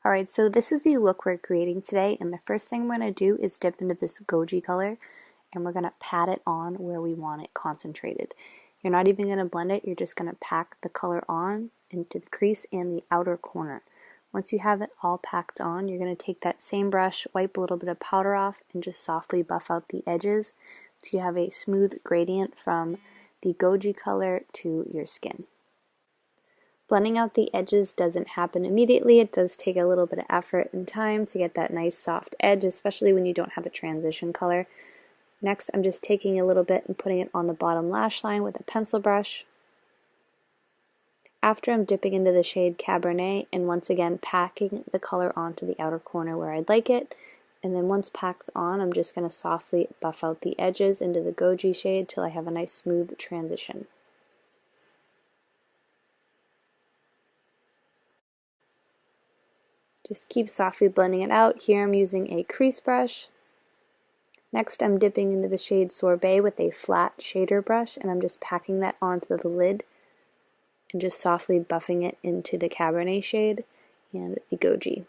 Alright, so this is the look we're creating today, and the first thing we're going to do is dip into this goji color, and we're going to pat it on where we want it concentrated. You're not even going to blend it, you're just going to pack the color on into the crease and the outer corner. Once you have it all packed on, you're going to take that same brush, wipe a little bit of powder off, and just softly buff out the edges so you have a smooth gradient from the goji color to your skin. Blending out the edges doesn't happen immediately. It does take a little bit of effort and time to get that nice soft edge, especially when you don't have a transition color. Next, I'm just taking a little bit and putting it on the bottom lash line with a pencil brush. After, I'm dipping into the shade Cabernet and once again packing the color onto the outer corner where I'd like it. And then once packed on, I'm just going to softly buff out the edges into the goji shade till I have a nice smooth transition. Just keep softly blending it out. Here I'm using a crease brush. Next, I'm dipping into the shade Sorbet with a flat shader brush, and I'm just packing that onto the lid and just softly buffing it into the Cabernet shade and the goji.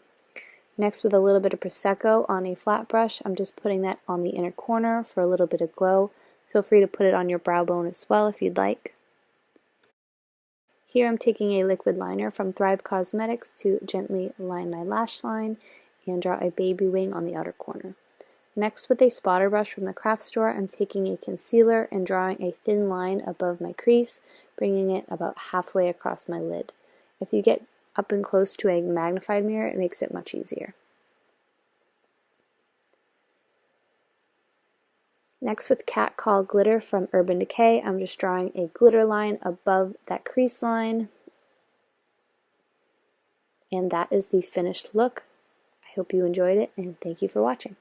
Next, with a little bit of Prosecco on a flat brush, I'm just putting that on the inner corner for a little bit of glow. Feel free to put it on your brow bone as well if you'd like. Here I'm taking a liquid liner from Thrive Cosmetics to gently line my lash line and draw a baby wing on the outer corner. Next, with a spotter brush from the craft store, I'm taking a concealer and drawing a thin line above my crease, bringing it about halfway across my lid. If you get up and close to a magnified mirror, it makes it much easier. Next, with Cat Call Glitter from Urban Decay, I'm just drawing a glitter line above that crease line. And that is the finished look. I hope you enjoyed it, and thank you for watching.